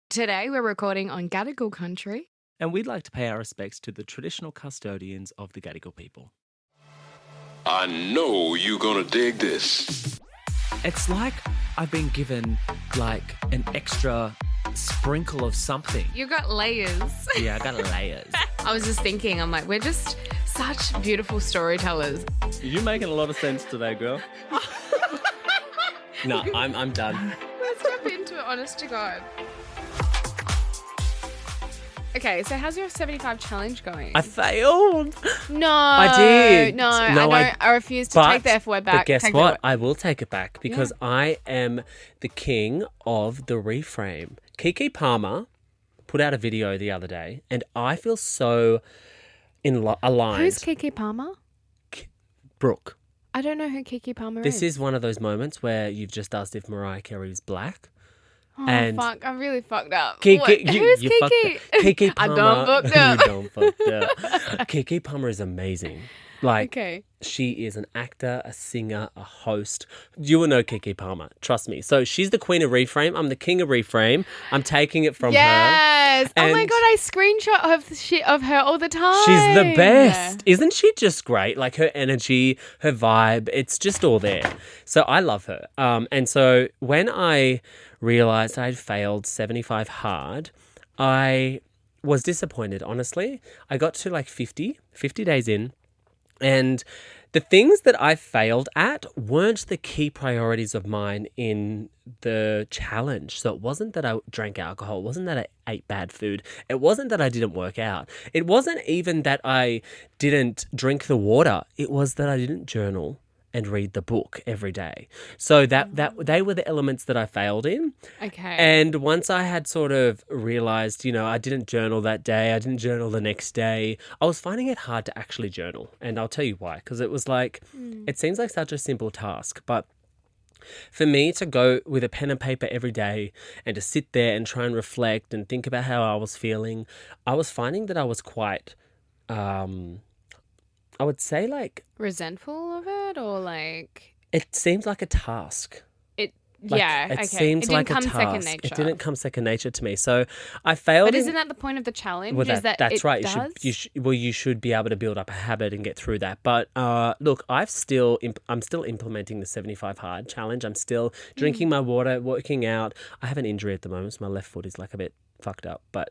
Today we're recording on Gadigal country. And we'd like to pay our respects to the traditional custodians of the Gadigal people. I know you're gonna dig this. It's like I've been given like an extra sprinkle of something. You got layers. Yeah, I got layers. I was just thinking, I'm like, we're just such beautiful storytellers. You're making a lot of sense today, girl. No, I'm done. Let's jump into it, honest to God. Okay, so how's your 75 challenge going? I failed. No. I did. No, No, I refuse to take the F word back. But guess Take what? I will take it back because I am the king of the reframe. Keke Palmer put out a video the other day and I feel so aligned. Who's Keke Palmer? Brooke. I don't know who Keke Palmer is. This is one of those moments where you've just asked if Mariah Carey is black. Oh, and fuck. I'm really fucked up. Keke, Who's you Keke? Keke Palmer. I done fucked up. You done fucked up. Keke Palmer is amazing. Like, Okay. she is an actor, a singer, a host. You will know Keke Palmer. Trust me. So she's the queen of reframe. I'm the king of reframe. I'm taking it from her. Yes. Oh my And God, I screenshot of shit of her all the time. she's the best. Isn't she just great? Like her energy, her vibe, it's just all there. So I love her. And so when I realized I'd failed 75 hard, I was disappointed, honestly. I got to like 50 days in. And the things that I failed at weren't the key priorities of mine in the challenge. So it wasn't that I drank alcohol. It wasn't that I ate bad food. It wasn't that I didn't work out. It wasn't even that I didn't drink the water. It was that I didn't journal and read the book every day. So that they were the elements that I failed in. Okay. And once I had sort of realized, I didn't journal that day, I didn't journal the next day, I was finding it hard to actually journal. And I'll tell you why, because it was like, it seems like such a simple task, but for me to go with a pen and paper every day and to sit there and try and reflect and think about how I was feeling, I was finding that I was quite, I would say like... resentful of it or like... It seems like a task. It seems like a task. Second nature. It didn't come second nature to me. So I failed. But isn't that the point of the challenge? Well, that's right. Does? You should be able to build up a habit and get through that. But look, I'm still implementing the 75 hard challenge. I'm still drinking my water, working out. I have an injury at the moment, so my left foot is like a bit fucked up, but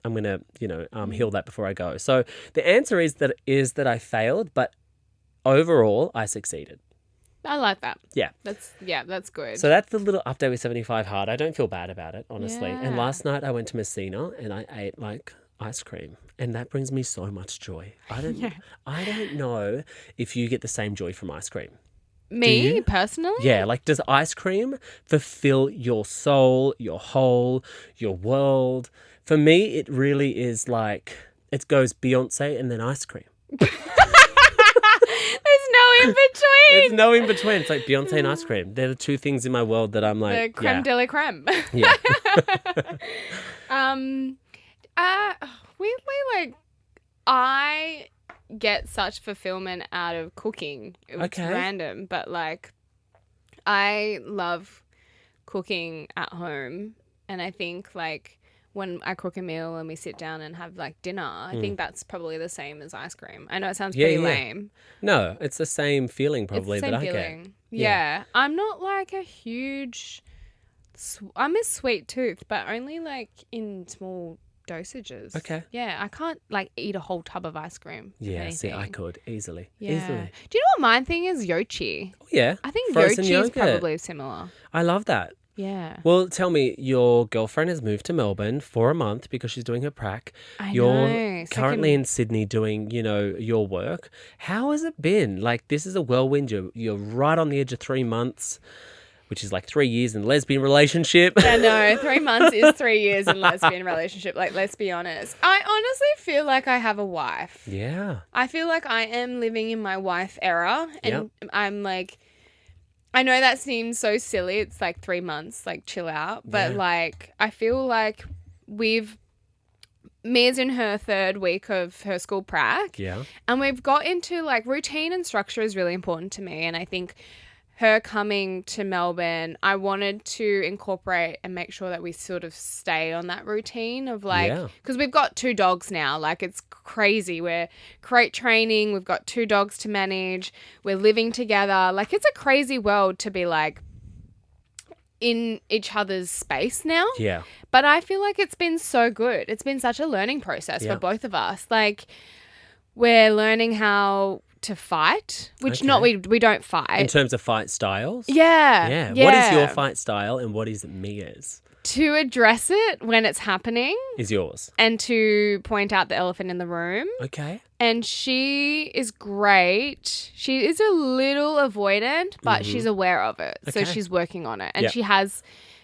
I'm going to, heal that before I go. So the answer is that I failed, but overall I succeeded. I like that. Yeah. That's good. So that's the little update with 75 hard. I don't feel bad about it, honestly. Yeah. And last night I went to Messina and I ate like ice cream, and that brings me so much joy. I don't know if you get the same joy from ice cream. Me personally? Yeah, like does ice cream fulfill your soul, your whole, your world? For me, it really is like it goes Beyonce and then ice cream. There's no in between. There's no in between. It's like Beyonce and ice cream. They're the two things in my world that I'm like, the creme de la creme. Yeah. Weirdly, like I get such fulfillment out of cooking. It's random, but like I love cooking at home, and I think like when I cook a meal and we sit down and have like dinner, I think that's probably the same as ice cream. I know it sounds pretty lame. No, it's the same feeling probably that I get. Yeah. I'm not like a huge... I'm a sweet tooth, but only like in small dosages. Okay. Yeah, I can't like eat a whole tub of ice cream. Yeah, see, I could easily. Yeah. Easily. Do you know what my thing is? Yochi. Oh, yeah. I think Frozen Yochi is yogurt. probably similar. I love that. Yeah. Well, tell me, your girlfriend has moved to Melbourne for a month because she's doing her prac. You're currently in Sydney doing, your work. How has it been? Like, this is a whirlwind. You're right on the edge of 3 months, which is like 3 years in a lesbian relationship. I know. 3 months is 3 years in a lesbian relationship. Like, let's be honest. I honestly feel like I have a wife. Yeah. I feel like I am living in my wife era. And I'm like... I know that seems so silly. It's like 3 months, like chill out. But like, I feel like Mia's in her 3rd week of her school prac. Yeah. And we've got into like routine and structure is really important to me. And I think her coming to Melbourne, I wanted to incorporate and make sure that we sort of stay on that routine of like, because we've got 2 dogs now. Like, it's crazy. We're crate training. We've got 2 dogs to manage. We're living together. Like, it's a crazy world to be like in each other's space now. Yeah. But I feel like it's been so good. It's been such a learning process for both of us. Like, we're learning how to fight, which we don't fight. In terms of fight styles? Yeah. What is your fight style and what is Mia's? To address it when it's happening. Is yours. And to point out the elephant in the room. Okay. And she is great. She is a little avoidant, but she's aware of it. So she's working on it. And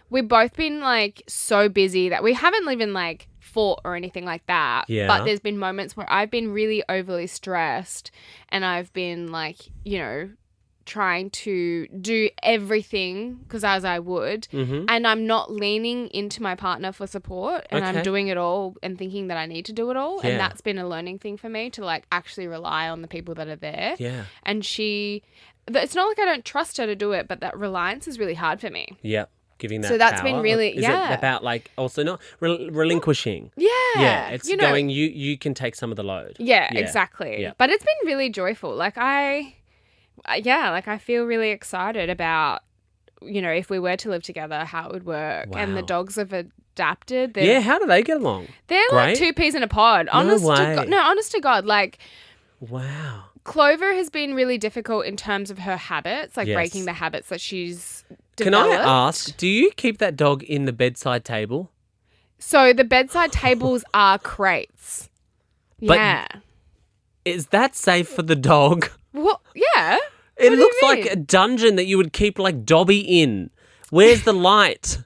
we've both been like so busy that we haven't even like fought or anything like that. Yeah. But there's been moments where I've been really overly stressed and I've been like, you know, trying to do everything because as I would and I'm not leaning into my partner for support and I'm doing it all and thinking that I need to do it all. And that's been a learning thing for me to like actually rely on the people that are there. Yeah. And it's not like I don't trust her to do it, but that reliance is really hard for me. Yeah. Giving that so that's power. Been really Is it about like also not relinquishing? Yeah, it's going. You can take some of the load. Yeah, exactly. Yeah. But it's been really joyful. Like I feel really excited about, you know, if we were to live together, how it would work. Wow. And the dogs have adapted. How do they get along? They're like 2 peas in a pod. Honest to God, like. Wow. Clover has been really difficult in terms of her habits, like breaking the habits that she's developed. Can I ask, do you keep that dog in the bedside table? So the bedside tables are crates. But is that safe for the dog? What? Yeah. It looks like a dungeon that you would keep like Dobby in. Where's the light?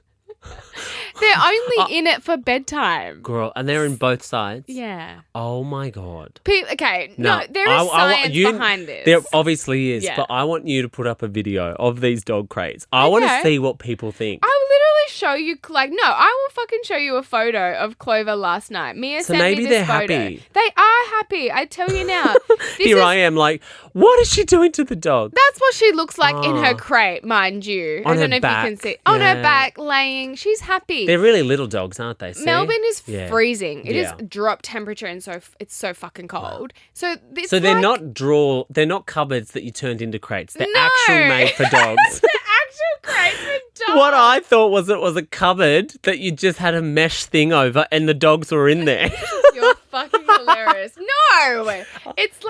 They're only in it for bedtime. Girl, and they're in both sides? Yeah. Oh, my God. There is science behind this. There obviously is, but I want you to put up a video of these dog crates. I want to see what people think. I will literally show you, I will fucking show you a photo of Clover last night. Mia sent me this photo. Happy. They are happy, I tell you now. I am like, what is she doing to the dog? That's what she looks like in her crate, mind you. I don't know if you can see. On her back, laying. She's happy. They're really little dogs, aren't they? See? Melbourne is freezing. It is drop temperature and so it's so fucking cold. Wow. So they're not cupboards that you turned into crates. They're actually made for dogs. They're actual crates for dogs. What I thought was it was a cupboard that you just had a mesh thing over and the dogs were in there. You're fucking hilarious. No. It's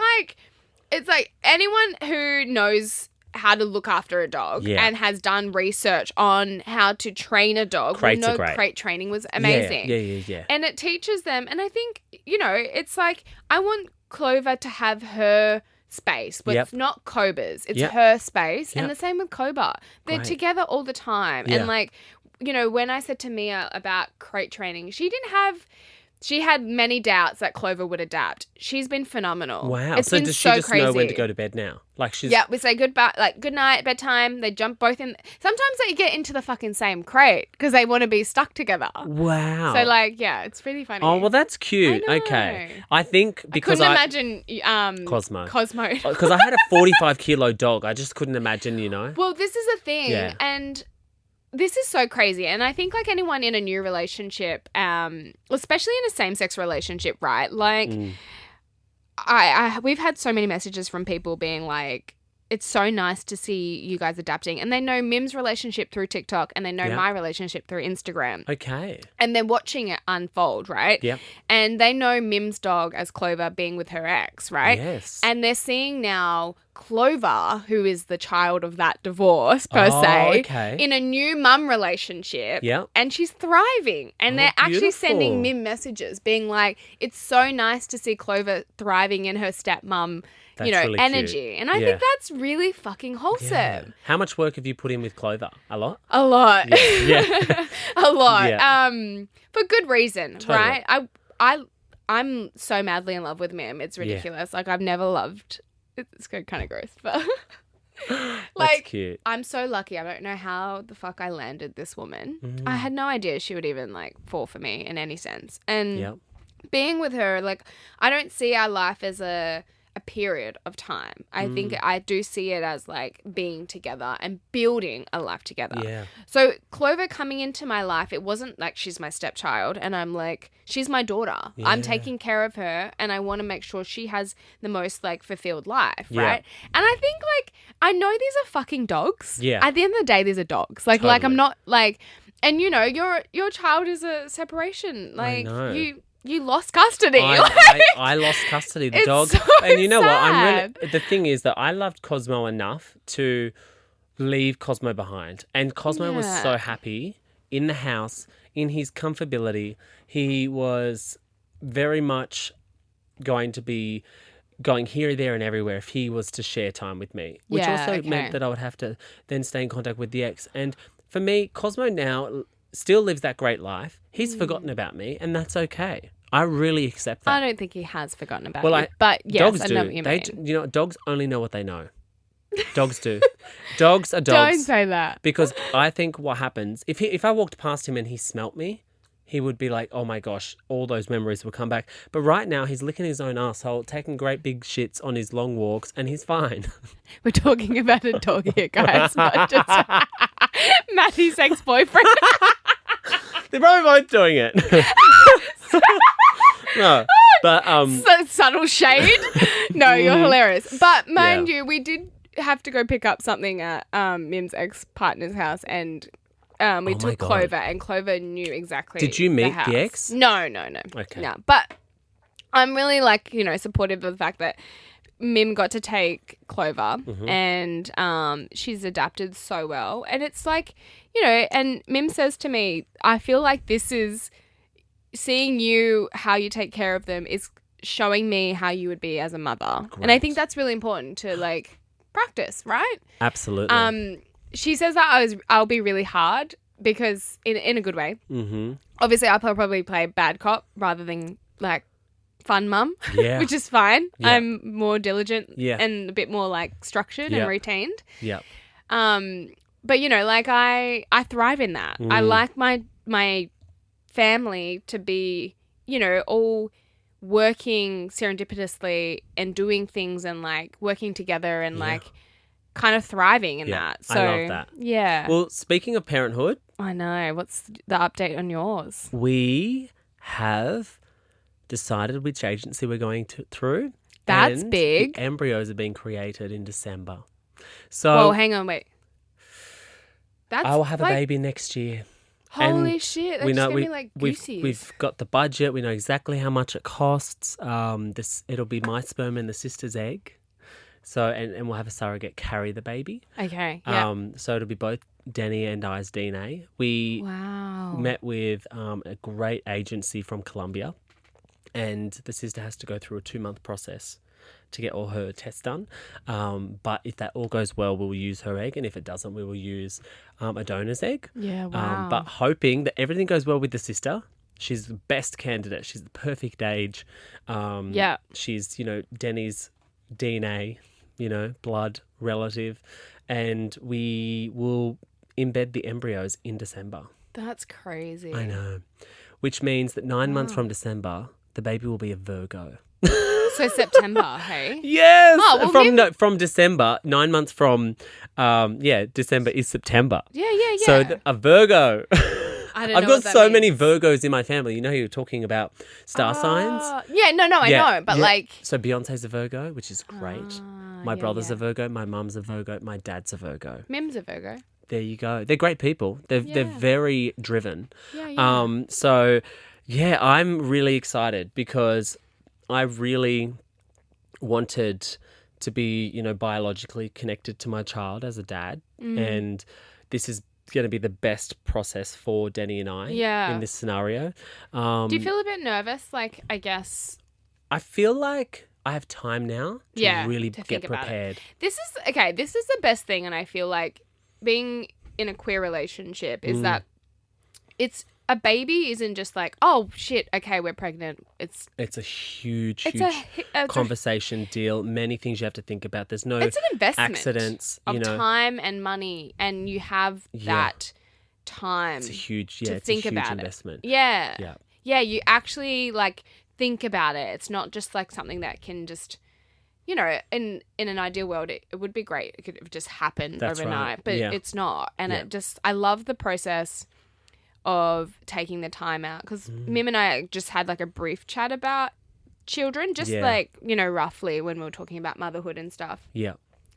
like anyone who knows how to look after a dog and has done research on how to train a dog. Crates are great. Crate training was amazing. Yeah. And it teaches them. And I think, it's like I want Clover to have her space. But it's not Cobra's. It's her space. And the same with Cobra. They're together all the time. Yeah. And when I said to Mia about crate training, she had many doubts that Clover would adapt. She's been phenomenal. Wow. It's been does so she just crazy. know when to go to bed now? We say goodbye, like good night, bedtime. They jump both in. Sometimes they get into the fucking same crate because they want to be stuck together. Wow. So it's really funny. Oh, well, that's cute. Okay. I think because I couldn't imagine Cosmo. Because I had a 45-kilo dog. I just couldn't imagine, Well, this is a thing. Yeah. And this is so crazy. And I think like anyone in a new relationship, especially in a same-sex relationship, right? Like we've had so many messages from people being like, it's so nice to see you guys adapting. And they know Mim's relationship through TikTok and they know my relationship through Instagram. Okay. And they're watching it unfold, right? Yep. And they know Mim's dog as Clover being with her ex, right? Yes. And they're seeing now Clover, who is the child of that divorce per se, in a new mum relationship. Yep. And she's thriving. And they're actually sending Mim messages being like, it's so nice to see Clover thriving in her stepmum really energy. Cute. And I think that's really fucking wholesome. Yeah. How much work have you put in with Clover? A lot? A lot. Yeah. A lot. Yeah. For good reason, totally. right? I'm so madly in love with Mim. It's ridiculous. Yeah. Like I've never loved. It's kind of gross, but that's cute. I'm so lucky. I don't know how the fuck I landed this woman. I had no idea she would even fall for me in any sense. And being with her, I don't see our life as a a period of time. I think I do see it as like being together and building a life together. Yeah. So Clover coming into my life, it wasn't like she's my stepchild and I'm like, she's my daughter. Yeah. I'm taking care of her and I want to make sure she has the most like fulfilled life, Yeah. right? And I think like, I know these are fucking dogs. Yeah. At the end of the day, these are dogs. Like Totally. I'm not like, and you know, your child is a separation. Like know. you lost custody. I lost custody of the It's dog. so And you know sad. what? The thing is that I loved Cosmo enough to leave Cosmo behind. And Cosmo was so happy in the house, in his comfortability. He was very much going to be going here, there and everywhere if he was to share time with me, which also meant that I would have to then stay in contact with the ex. And for me, Cosmo now still lives that great life. He's forgotten about me, and that's okay. I really accept that. I don't think he has forgotten about you. But yes, dogs I do. know what you mean. You know, dogs only know what they know. Dogs do. Dogs are dogs. Don't say that. Because I think what happens, if I walked past him and he smelt me, he would be like, oh my gosh, all those memories would come back. But right now, he's licking his own asshole, taking great big shits on his long walks, and he's fine. We're talking about a dog here, guys, not just Matty's ex-boyfriend. They're probably both doing it. No, but So subtle shade. No, you're hilarious. But mind you, we did have to go pick up something at Mim's ex-partner's house, and we took God. Clover, and Clover knew exactly. Did you meet house. the ex? No. Okay. No, but I'm really like supportive of the fact that Mim got to take Clover, and she's adapted so well, and it's like and Mim says to me, I feel like this is seeing you, how you take care of them is showing me how you would be as a mother. Great. And I think that's really important to like practice, right? Absolutely. She says that I'll be really hard because in a good way. Mm-hmm. Obviously, I'll probably play bad cop rather than like fun mum, Yeah. which is fine. Yeah. I'm more diligent Yeah. and a bit more like structured Yeah. and retained. Yeah. But like I thrive in that. I like my family to be, all working serendipitously and doing things and like working together and like kind of thriving in that. So I love that. Yeah. Well, speaking of parenthood, I know. What's the update on yours? we have decided which agency we're going through. That's and big. The embryos are being created in December. So Whoa, hang on, wait. That's I will have a like, baby next year. Holy And shit. That's we just know going to be like goosies. we've got the budget. We know exactly how much it costs. It'll be my sperm and the sister's egg. So and we'll have a surrogate carry the baby. Okay. Yeah. So it'll be both Danny and I's DNA. We Wow. met with a great agency from Colombia, and the sister has to go through a 2-month process to get all her tests done. But if that all goes well, we'll use her egg, and if it doesn't, we will use a donor's egg. Yeah, wow. But hoping that everything goes well with the sister. She's the best candidate. She's the perfect age. Yeah. She's, Danny's DNA, blood relative. And we will embed the embryos in December. That's crazy. I know. Which means that 9 months from December, the baby will be a Virgo. So September, hey? Yes. Oh, well, from December, 9 months from, December is September. Yeah. So a Virgo. I don't I've know got what that so many means. Virgos in my family. You know, you're talking about star signs. Yeah, no, I know, but like. So Beyonce's a Virgo, which is great. My brother's yeah. a Virgo. My mum's a Virgo. My dad's a Virgo. Mim's a Virgo. There you go. They're great people. They're very driven. Yeah. So yeah, I'm really excited because I really wanted to be, biologically connected to my child as a dad, and this is going to be the best process for Danny and I in this scenario. Do you feel a bit nervous? Like, I guess. I feel like I have time now to really to get think about it. prepared. This is the best thing, and I feel like being in a queer relationship is that it's a baby isn't just like, oh shit, okay, we're pregnant. It's a huge a conversation deal. Many things you have to think about. There's no it's an investment accidents of time and money, and you have that time. It's a huge think about investment. It. Yeah. Yeah. You actually like think about it. It's not just like something that can just you know, in an ideal world, it would be great. It could have just happened overnight, but it's not. And I love the process of taking the time out, because Mim and I just had like a brief chat about children, just like, you know, roughly when we were talking about motherhood and stuff. Yeah.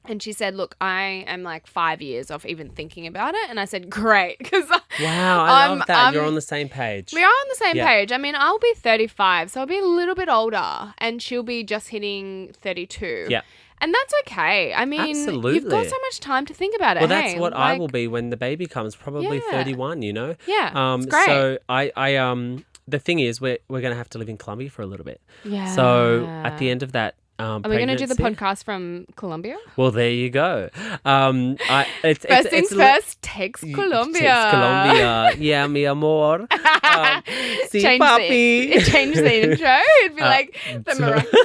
And she said, look, I am like 5 years off even thinking about it. And I said, great. Because wow, I love that. You're on the same page. We are on the same page. I mean, I'll be 35, so I'll be a little bit older, and she'll be just hitting 32. Yeah. And that's okay. I mean, absolutely. You've got so much time to think about it. Well, that's what I will be when the baby comes, probably 31, you know? Yeah, it's great. So the thing is, we're going to have to live in Colombia for a little bit. Yeah. So at the end of that, are we going to do the podcast from Colombia? Well, there you go. First things first, text Colombia. Text Colombia. Yeah, mi amor. Si, papi. Change the intro. It'd be like the miraculous.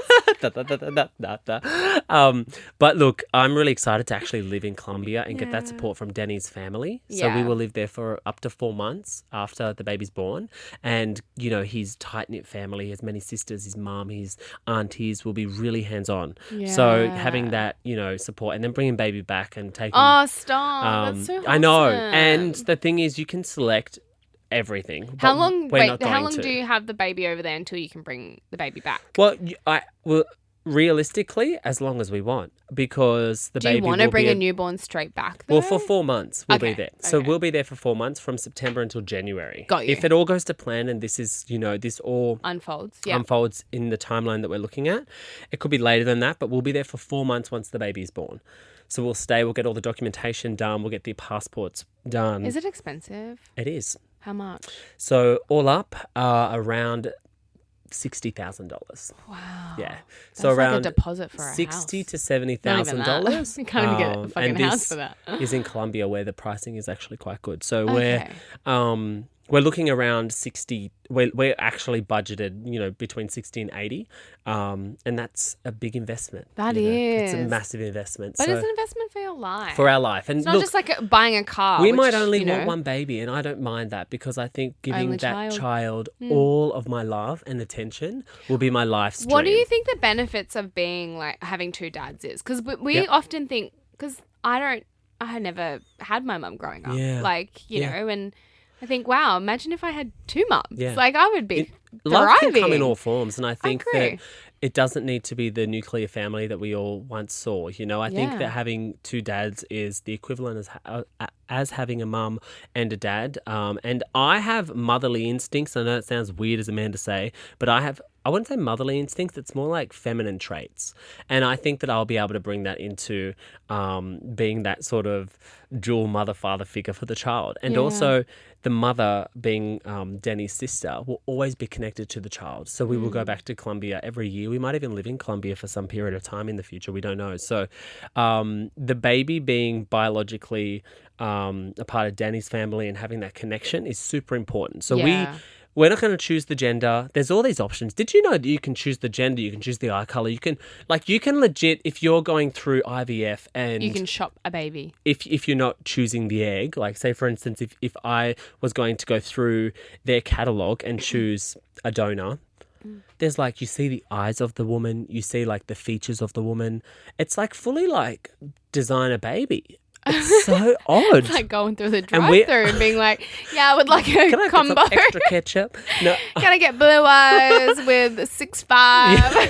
But look, I'm really excited to actually live in Colombia and get that support from Danny's family. So we will live there for up to 4 months after the baby's born. And, you know, his tight-knit family, his many sisters, his mum, his aunties will be really hands-on. Yeah. So having that, you know, support, and then bringing baby back and taking... Oh, stop. That's so awesome. I know. And the thing is, you can select everything. How long do you have the baby over there until you can bring the baby back? Well, realistically, as long as we want, because the baby. Do you want to bring a newborn straight back, though? Well, for 4 months we'll be there. So we'll be there for 4 months from September until January. Got you. If it all goes to plan and this is, you know, this all unfolds in the timeline that we're looking at, it could be later than that, but we'll be there for 4 months once the baby is born. So we'll stay, we'll get all the documentation done, we'll get the passports done. Is it expensive? It is. How much? So all up, around $60,000. Wow. Yeah. That's so around like a deposit for a $60,000 to $70,000. You can't even get a fucking house for that. Is in Colombia, where the pricing is actually quite good. So we're looking around 60. We're actually budgeted, you know, between 60 and 80, and that's a big investment. That is. It's a massive investment. But it's an investment for your life. For our life, and it's not just like buying a car. We might only want one baby, and I don't mind that, because I think giving that child all of my love and attention will be my life's dream. What do you think the benefits of being like having two dads is? Because we often think, because I had never had my mum growing up, like you know, and I think, wow, imagine if I had two mums. Yeah. Like, I would be thriving. Love can come in all forms, and I think that it doesn't need to be the nuclear family that we all once saw. You know, I think that having two dads is the equivalent as having a mum and a dad. And I have motherly instincts. I know it sounds weird as a man to say, but I wouldn't say motherly instincts. It's more like feminine traits. And I think that I'll be able to bring that into being that sort of dual mother-father figure for the child. And also the mother, being Danny's sister, will always be connected to the child. So we will go back to Colombia every year. We might even live in Colombia for some period of time in the future. We don't know. So the baby being biologically a part of Danny's family and having that connection is super important. So we're not going to choose the gender. There's all these options. Did you know that you can choose the gender? You can choose the eye color. You can legit, if you're going through IVF and you can shop a baby. If you're not choosing the egg, like say for instance, if I was going to go through their catalog and choose a donor, there's like, you see the eyes of the woman, you see like the features of the woman. It's like fully like design a baby. It's so odd. It's like going through the drive-thru and being like, I would like a combo. Can I get some extra ketchup? No. Can I get blue eyes with 6'5"? Yeah.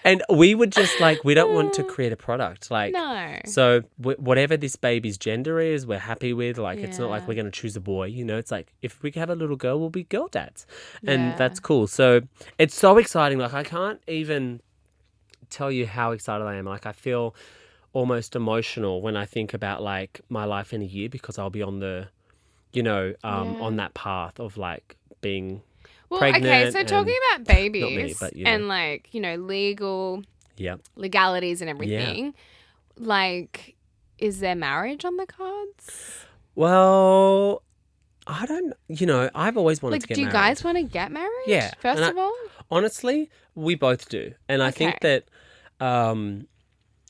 And we would just like, we don't want to create a product. Like, no. So whatever this baby's gender is, we're happy with. Like, it's not like we're going to choose a boy. You know, it's like, if we have a little girl, we'll be girl dads. And that's cool. So it's so exciting. Like, I can't even tell you how excited I am. Like, I feel almost emotional when I think about like my life in a year, because I'll be on the, you know, on that path of like being pregnant. Okay, so talking about babies not me, but, you know. and like, you know, legalities and everything, like, is there marriage on the cards? Well, I don't, you know, I've always wanted to get married. Do you guys want to get married? Yeah. First of all? Honestly, we both do. And I think that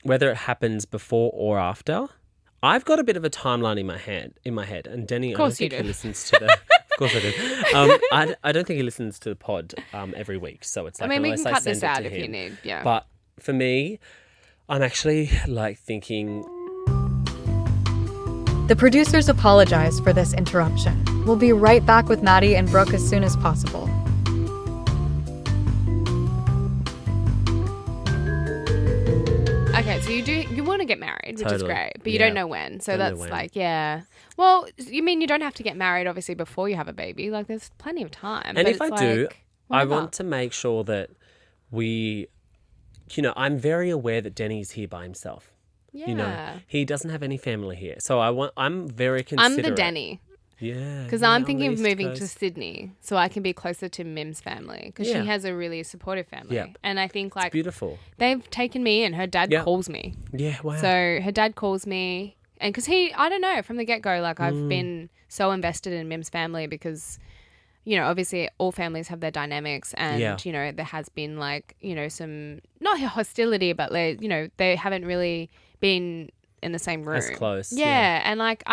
whether it happens before or after, I've got a bit of a timeline in my head. And Danny, I don't think he listens to the. Of course I do. I don't think he listens to the pod every week, so it's like, I mean, we unless can cut I send this it out to if him. you need. Yeah. But for me, I'm actually like thinking. The producers apologize for this interruption. We'll be right back with Matty and Brooke as soon as possible. Okay, so you want to get married, which is great, but you don't know when. So that's when. like, yeah. Well, you mean you don't have to get married, obviously, before you have a baby. Like, there's plenty of time. And but if I do, I whatever. want to make sure that we, I'm very aware that Danny's here by himself. Yeah. He doesn't have any family here. So I'm very considerate. I'm the Danny. Yeah. Because I'm thinking of moving to Sydney so I can be closer to Mim's family because she has a really supportive family. Yeah. And I think like It's beautiful. they've taken me in. Her dad calls me. Yeah, wow. So her dad calls me and because I don't know, from the get-go, like I've been so invested in Mim's family because, obviously all families have their dynamics and, there has been like, some, not hostility, but like, they haven't really been in the same room. As close. Yeah. And like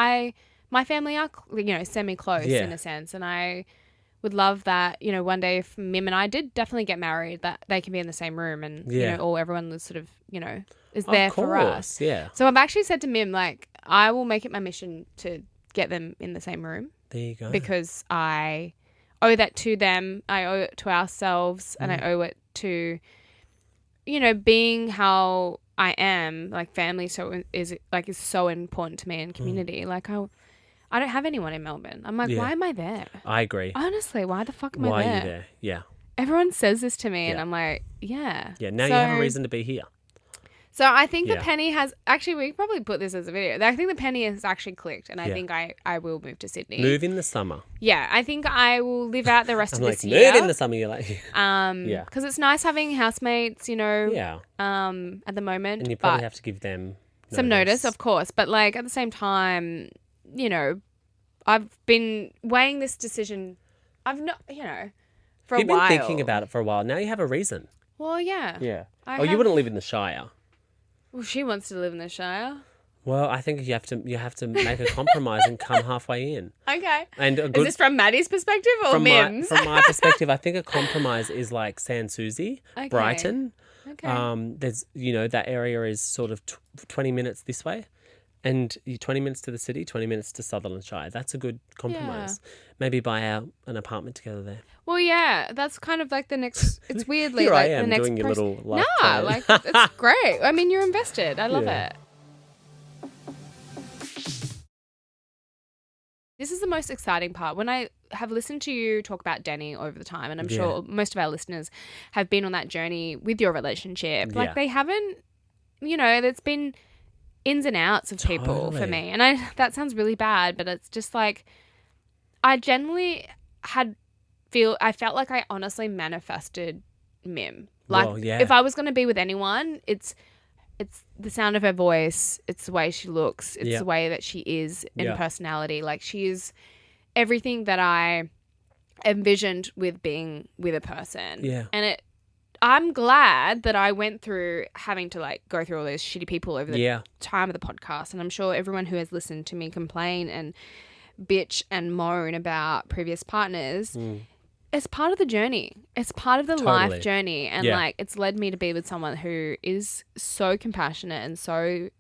my family are, semi-close in a sense. And I would love that, one day if Mim and I did definitely get married, that they can be in the same room and, or everyone was sort of, is there for us. Yeah. So I've actually said to Mim, like, I will make it my mission to get them in the same room. There you go. Because I owe that to them. I owe it to ourselves and I owe it to, being how I am, like family is so important to me and community. Like I don't have anyone in Melbourne. I'm like, why am I there? I agree. Honestly, why the fuck am I there? Why are you there? Yeah. Everyone says this to me and I'm like, yeah. Yeah, now you have a reason to be here. So I think the penny has, actually we probably put this as a video. I think the penny has actually clicked and I think I will move to Sydney. Move in the summer. Yeah, I think I will live out the rest of this move year. in the summer, you're like. Because it's nice having housemates, at the moment. And you probably have to give them some notice, of course. But like at the same time, I've been weighing this decision. I've not, for a while. You've been thinking about it for a while. Now you have a reason. Well, yeah. Yeah. You wouldn't live in the Shire. Well, she wants to live in the Shire. Well, I think you have to make a compromise and come halfway in. Okay. And is this from Maddie's perspective or Mim's? From my perspective, I think a compromise is like Sans Souci, Brighton. Okay. There's that area is sort of 20 minutes this way, and 20 minutes to the city, 20 minutes to Sutherland Shire. That's a good compromise. Yeah. Maybe buy an apartment together there. Well, yeah, that's kind of like the next. It's weirdly Here like I am the next doing your little life plan. plan. Like it's great. I mean, you're invested. I love it. This is the most exciting part. When I have listened to you talk about Danny over the time, and I'm sure most of our listeners have been on that journey with your relationship. Like they haven't, there's been ins and outs of people for me. And that sounds really bad, but it's just like I generally I felt like I honestly manifested Mim. Like if I was going to be with anyone, it's the sound of her voice, it's the way she looks, it's the way that she is in personality. Like she is everything that I envisioned with being with a person. Yeah. And I'm glad that I went through having to like go through all those shitty people over the time of the podcast. And I'm sure everyone who has listened to me complain and bitch and moan about previous partners, it's part of the journey. It's part of the life journey. And like it's led me to be with someone who is so compassionate and so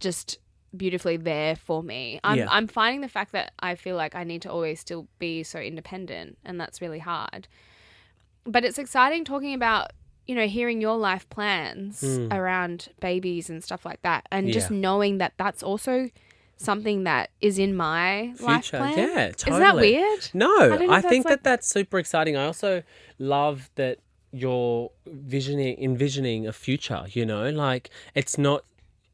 just beautifully there for me. I'm finding the fact that I feel like I need to always still be so independent, and that's really hard. But it's exciting talking about, hearing your life plans around babies and stuff like that, and just knowing that that's also something that is in my life plan. Yeah, totally. Is that weird? No, I think that's super exciting. I also love that you're envisioning a future, like it's not,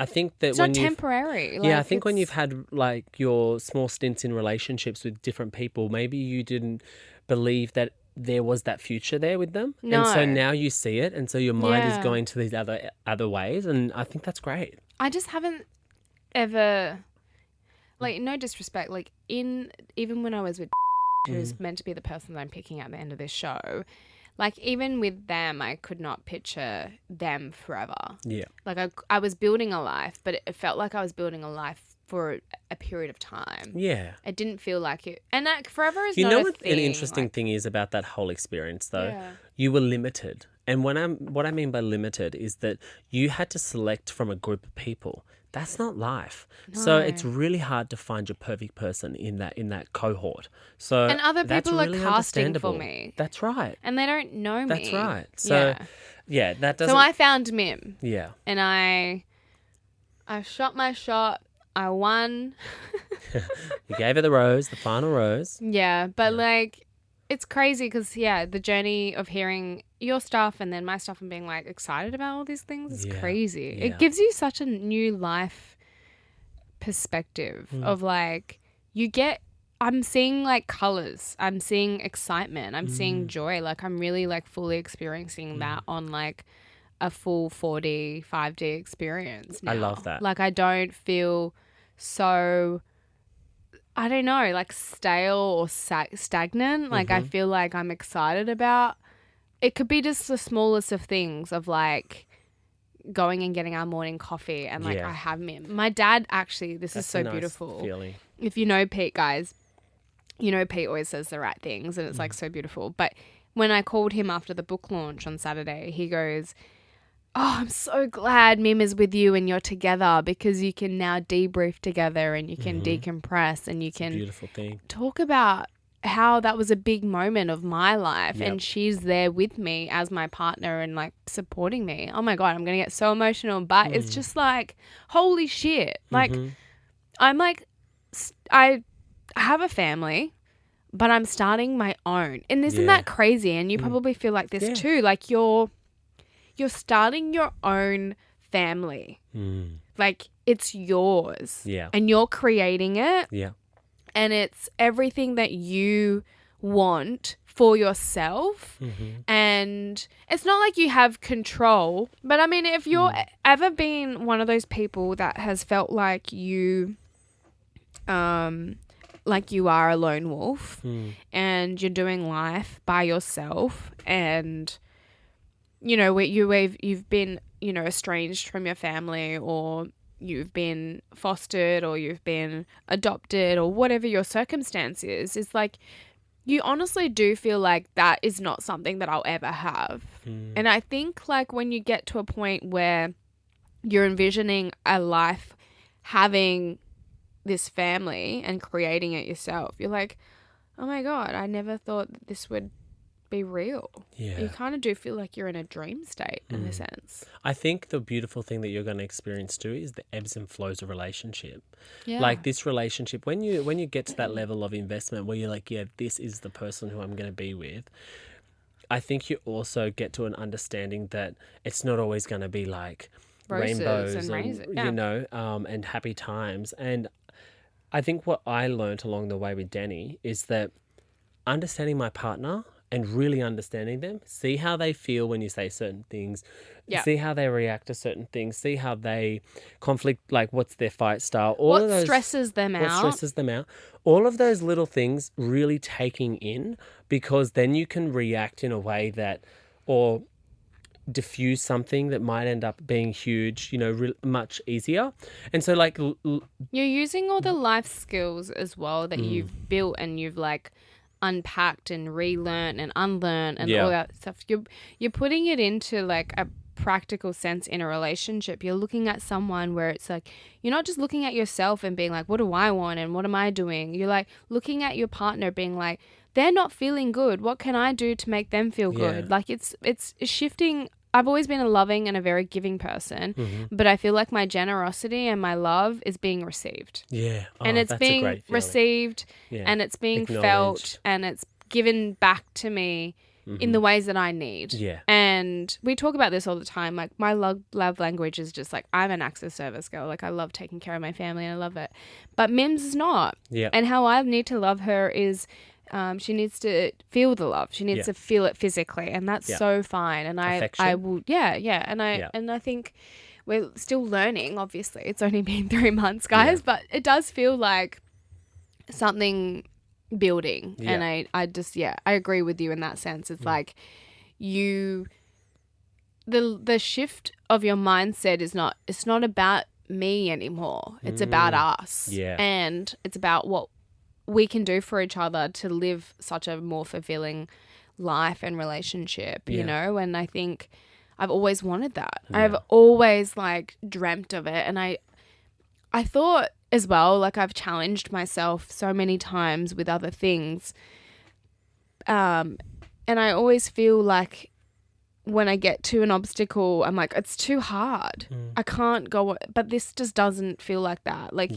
I think that it's not temporary. Like I think when you've had like your small stints in relationships with different people, maybe you didn't believe that there was that future there with them. No. And so now you see it, and so your mind is going to these other ways, and I think that's great. I just haven't ever, like, no disrespect, like even when I was with who's meant to be the person that I'm picking at the end of this show, like even with them, I could not picture them forever. Yeah. Like I was building a life, but it felt like I was building a life for a period of time. Yeah. It didn't feel like it. And that forever is not a thing. You know what an interesting thing is about that whole experience though? Yeah. You were limited. And what I mean by limited is that you had to select from a group of people. That's not life. No. So it's really hard to find your perfect person in that cohort. So And other that's people are really casting for understandable. me. That's right. And they don't know me. That's right. So yeah, that doesn't. So I found Mim. Yeah. And I shot my shot. I won. You gave her the rose, the final rose. Yeah, but like, it's crazy because, the journey of hearing your stuff and then my stuff and being like excited about all these things is crazy. Yeah. It gives you such a new life perspective of like, I'm seeing like colors. I'm seeing excitement. I'm seeing joy. Like, I'm really like fully experiencing that on like a full 4D, 5D experience now. I love that. Like, I don't feel so, I don't know, like stale or stagnant. Like, I feel like I'm excited about, it could be just the smallest of things of like going and getting our morning coffee and like I have Mim. My dad actually, this is so beautiful. Feeling. If you know Pete, guys, you know Pete always says the right things and it's like so beautiful. But when I called him after the book launch on Saturday, he goes, "Oh, I'm so glad Mim is with you and you're together because you can now debrief together and you can decompress and you can Beautiful thing. talk about how that was a big moment of my life and she's there with me as my partner and like supporting me." Oh my God, I'm going to get so emotional, but it's just like, holy shit. Like, I'm like, I have a family, but I'm starting my own. And isn't that crazy? And you probably feel like this too. Like, you're starting your own family. Like, it's yours. Yeah. And you're creating it. Yeah. And it's everything that you want for yourself. And it's not like you have control. But I mean, if you're ever been one of those people that has felt like you are a lone wolf and you're doing life by yourself and, you know, you've been, you know, estranged from your family or you've been fostered or you've been adopted or whatever your circumstance is, it's like you honestly do feel like that is not something that I'll ever have. And I think like when you get to a point where you're envisioning a life having this family and creating it yourself, you're like, oh my God, I never thought that this would be real. Yeah. You kind of do feel like you're in a dream state in a sense. I think the beautiful thing that you're going to experience too is the ebbs and flows of relationship. Yeah. Like this relationship, when you get to that level of investment where you're like, yeah, this is the person who I'm going to be with, I think you also get to an understanding that it's not always going to be like Roses rainbows and raisins, you know, and happy times. And I think what I learned along the way with Danny is that understanding my partner and really understanding them, see how they feel when you say certain things, see how they react to certain things, see how they conflict, like what's their fight style. What stresses them out. All of those little things really taking in, because then you can react in a way that, or diffuse something that might end up being huge, you know, much easier. And so like... You're using all the life skills as well that you've built and you've like unpacked and relearned and unlearned and all that stuff. You're putting it into like a practical sense in a relationship. You're looking at someone where it's like, you're not just looking at yourself and being like, what do I want and what am I doing? You're like looking at your partner being like, they're not feeling good. What can I do to make them feel good? Like it's shifting. I've always been a loving and a very giving person, but I feel like my generosity and my love is being received. Yeah. And it's being received and it's being felt and it's given back to me in the ways that I need. Yeah. And we talk about this all the time. Like my love language is just like, I'm an acts of service girl. Like I love taking care of my family and I love it. But Mim's is not. Yeah. And how I need to love her is... she needs to feel the love. She needs to feel it physically, and that's so fine. And I will, and I think we're still learning. Obviously, it's only been 3 months, guys, but it does feel like something building. Yeah. And I just I agree with you in that sense. It's like the shift of your mindset is not. It's not about me anymore. It's about us. Yeah. And it's about what we can do for each other to live such a more fulfilling life and relationship, you know? And I think I've always wanted that. Yeah. I've always like dreamt of it. And I thought as well, like I've challenged myself so many times with other things. And I always feel like when I get to an obstacle, I'm like, it's too hard. I can't go, but this just doesn't feel like that. Like,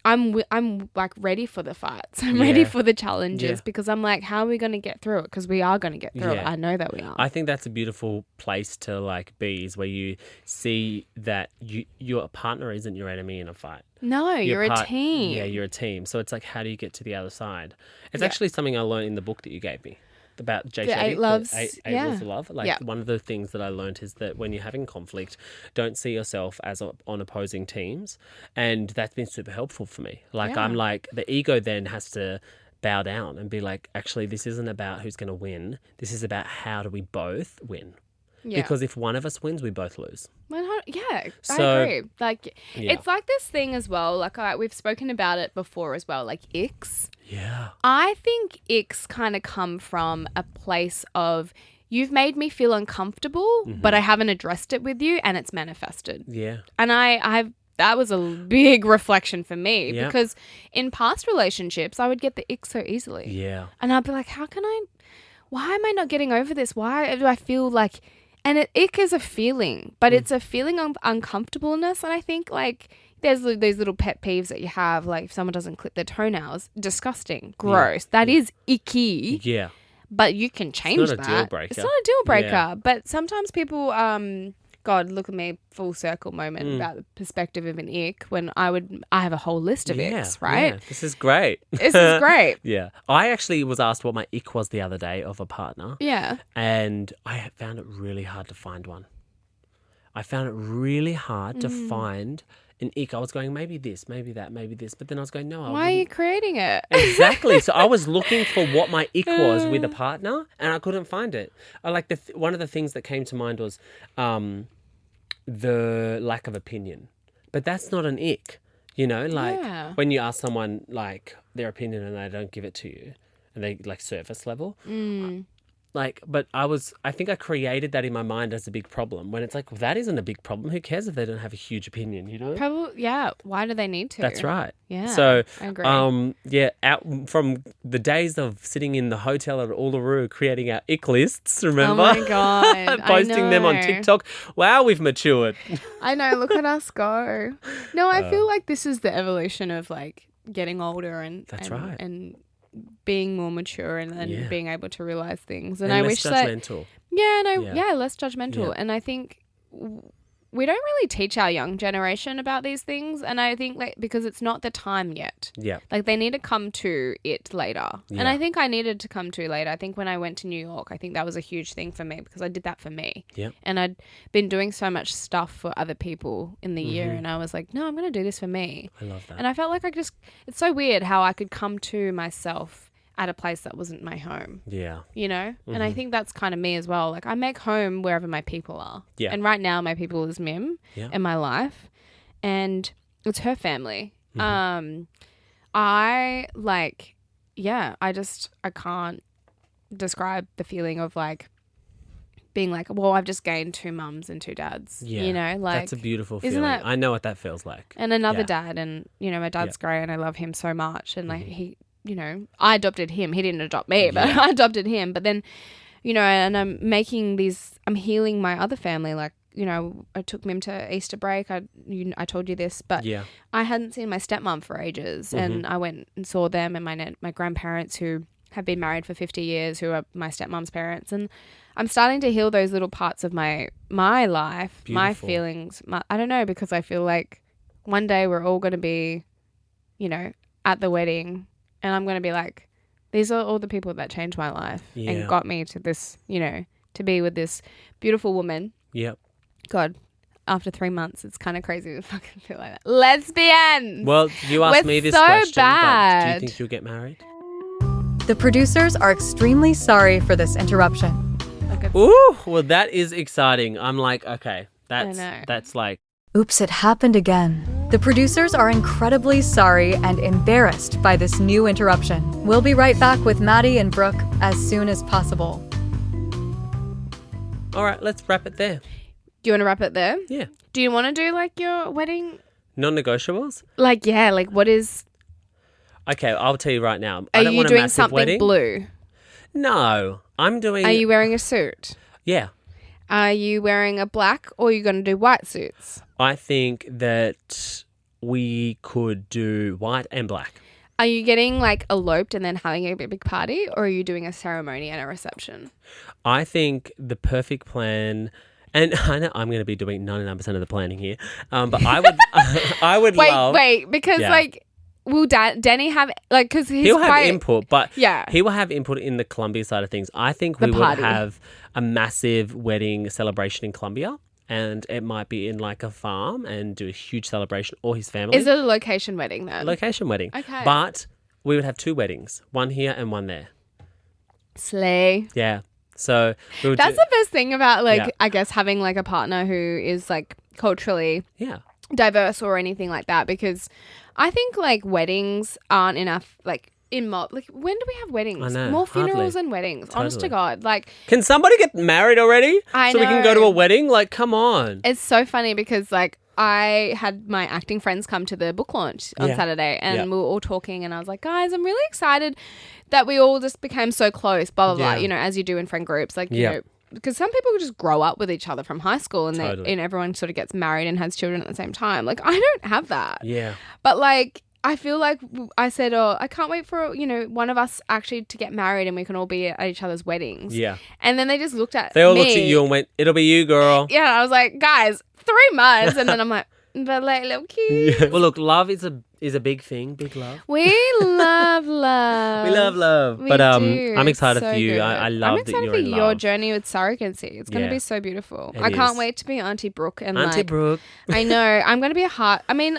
I'm like ready for the fights. I'm ready for the challenges because I'm like, how are we going to get through it? Because we are going to get through it. I know that we are. I think that's a beautiful place to like be, is where you see that your partner isn't your enemy in a fight. No, you're a team. Yeah, you're a team. So it's like, how do you get to the other side? It's actually something I learned in the book that you gave me. About Jay the Shetty, 8 loves. Eight rules of love. Like one of the things that I learned is that when you're having conflict, don't see yourself as on opposing teams, and that's been super helpful for me. Like I'm like, the ego then has to bow down and be like, actually, this isn't about who's going to win. This is about how do we both win. Yeah. Because if one of us wins, we both lose. I agree. Like, it's like this thing as well. Like, we've spoken about it before as well. Like, icks. Yeah. I think icks kind of come from a place of you've made me feel uncomfortable, but I haven't addressed it with you, and it's manifested. Yeah. And that was a big reflection for me because in past relationships, I would get the ick so easily. Yeah. And I'd be like, why am I not getting over this? Why do I feel like... And ick is a feeling, but it's a feeling of uncomfortableness. And I think like there's these little pet peeves that you have, like if someone doesn't clip their toenails, disgusting, gross. That is icky. Yeah. But you can change that. It's not a deal breaker. It's not a deal breaker. But sometimes people, God, look at me, full circle moment about the perspective of an ick when I have a whole list of icks, right? Yeah. This is great. This is great. Yeah. I actually was asked what my ick was the other day of a partner. Yeah. And I found it really hard to find one. I found it really hard to find an ick. I was going, maybe this, maybe that, maybe this. But then I was going, no. Why are you creating it? Exactly. So I was looking for what my ick was with a partner and I couldn't find it. I like one of the things that came to mind was the lack of opinion. But that's not an ick. You know, like when you ask someone like their opinion and they don't give it to you and they like surface level. Like, but I think I created that in my mind as a big problem when it's like, well, that isn't a big problem. Who cares if they don't have a huge opinion, you know? Probably, yeah. Why do they need to? That's right. Yeah. So, I agree. out from the days of sitting in the hotel at Uluru creating our ick lists, remember? Oh my God. Posting them on TikTok. Wow, we've matured. I know. Look at us go. No, I feel like this is the evolution of like getting older and being more mature and being able to realize things. And I wish judgmental. Less judgmental. Yeah. And I think we don't really teach our young generation about these things. And I think like because it's not the time yet. Yeah. Like they need to come to it later. Yeah. And I think I needed to come to later. I think when I went to New York, I think that was a huge thing for me because I did that for me. Yeah. And I'd been doing so much stuff for other people in the year and I was like, no, I'm going to do this for me. I love that. And I felt like it's so weird how I could come to myself at a place that wasn't my home. Yeah. You know? And I think that's kind of me as well. Like I make home wherever my people are. Yeah. And right now my people is Mim in my life. And it's her family. I can't describe the feeling of like being like, well, I've just gained 2 mums and 2 dads. Yeah. You know, like that's a beautiful feeling. I know what that feels like. And another dad, and you know, my dad's great and I love him so much. And like he, you know, I adopted him. He didn't adopt me, but I adopted him. But then, you know, and I'm healing my other family. Like, you know, I took Mim to Easter break. I told you this, but I hadn't seen my stepmom for ages. And I went and saw them and my grandparents who have been married for 50 years, who are my stepmom's parents. And I'm starting to heal those little parts of my life, my feelings. I don't know, because I feel like one day we're all going to be, you know, at the wedding. And I'm going to be like, these are all the people that changed my life and got me to this, you know, to be with this beautiful woman. Yep. God, after 3 months, it's kind of crazy to fucking feel like that. Lesbians! Well, you asked me this question, but do you think you'll get married? The producers are extremely sorry for this interruption. Ooh, well, that is exciting. I'm like, okay, that's like Oops, it happened again. The producers are incredibly sorry and embarrassed by this new interruption. We'll be right back with Matty and Brooke as soon as possible. All right, let's wrap it there. Do you want to wrap it there? Yeah. Do you want to do like your wedding? Non-negotiables? Like, yeah, like what is... Okay, I'll tell you right now. Are I don't you want a doing massive something wedding. blue? No, I'm doing... Are you wearing a suit? Yeah. Are you wearing a black or are you going to do white suits? I think that we could do white and black. Are you getting like eloped and then having a big party, or are you doing a ceremony and a reception? I think the perfect plan, and I know I'm going to be doing 99% of the planning here, but I would love... Wait, because Yeah. like, will Danny have, like, because He'll have input, but Yeah. he will have input in the Columbia side of things. I think The we would party. have a massive wedding celebration in Columbia, and it might be in like a farm and do a huge celebration, or his family. Is it a location wedding then? Location wedding. Okay. But we would have two weddings, one here and one there. Slay. Yeah. So we would That's do, the best thing about like, Yeah. I guess having like a partner who is like culturally yeah. diverse or anything like that, because I think like weddings aren't enough. Like like when do we have weddings? I know, More funerals hardly. than weddings. Honest to Totally. God, like Can somebody get married already? I so we can go to know. a wedding? Like, come on. it's so funny because like I had my acting friends come to the book launch on Yeah. Saturday, and Yeah. we were all talking, and I was like, guys, I'm really excited that we all just became so close. Blah blah Yeah. blah. You know, as you do in friend groups, like you Yeah. know. Because some people just grow up with each other from high school, and Totally. and everyone sort of gets married and has children at the same time. Like I don't have that. Yeah. But like, I feel like I said, oh, I can't wait for, you know, one of us actually to get married and we can all be at each other's weddings. Yeah. And then they just looked at They all me. looked at you and went, it'll be you, girl. Yeah, I was like, guys, 3 months. And then I'm like, but like little kids. Well, look, love is a big thing. Big love. We love love. We love love. We But do. I'm It's excited so for you. good. I love I'm that excited you're for in your love. journey with surrogacy. It's going to Yeah. be so beautiful. It I can't is. wait to be Auntie Brooke and Auntie like Brooke. I know I'm going to be a heart. I mean,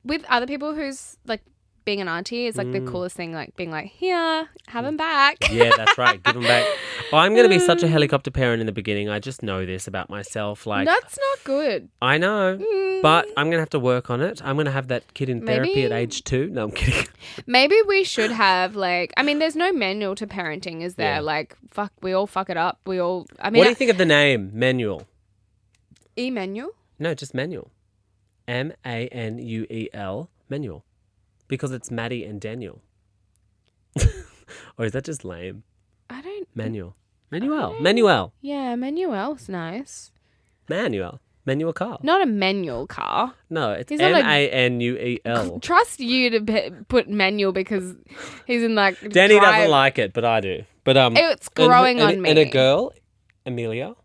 with other people who's like being an auntie is like the coolest thing. Like being like, here, have him back. Yeah, that's right. Give them back. Oh, I'm going to be such a helicopter parent in the beginning. I just know this about myself. Like, That's not good. I know, but I'm going to have to work on it. I'm going to have that kid in therapy Maybe- at age 2. No, I'm kidding. Maybe we should have like, I mean, there's no manual to parenting, is there? Yeah. Like, we all fuck it up. I mean, What do you think of the name Manuel? E-manual? No, just Manuel. Manuel. Manual. Because it's Matty and Daniel. Or is that just lame? I don't. Manuel. Manuel. Yeah, Manuel's nice. Manuel. Manuel car. Not a manual car. No, it's He's not like- Manuel. Trust you to put manual because he's in like. Danny drive- doesn't like it, but I do. But It's growing on me. And a girl, Amelia.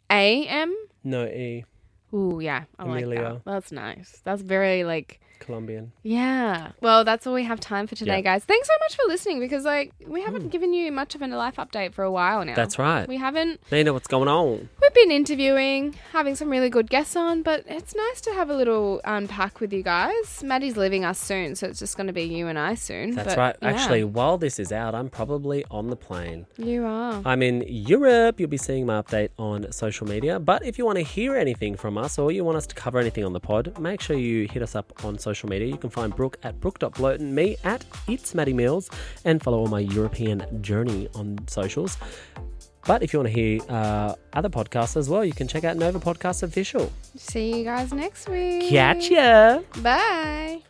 A-M? No, E. Ooh, yeah. I like Amelia. that. That's nice. That's very like. Colombian. Yeah. Well, that's all we have time for today, Yeah. guys. Thanks so much for listening because like we haven't given you much of a life update for a while now. That's right. We haven't. Now you know what's going on. We've been interviewing, having some really good guests on, but it's nice to have a little unpack with you guys. Maddie's leaving us soon, so it's just going to be you and I soon. That's but, right. yeah, Actually, while this is out, I'm probably on the plane. you are. I'm in Europe. You'll be seeing my update on social media. But if you want to hear anything from us or you want us to cover anything on the pod, make sure you hit us up on social media. You can find Brooke at brooke.bloaton, me at It's Matty Mills, and follow all my European journey on socials. But if you want to hear other podcasts as well, you can check out Nova Podcast Official. See you guys next week. Catch ya! Bye.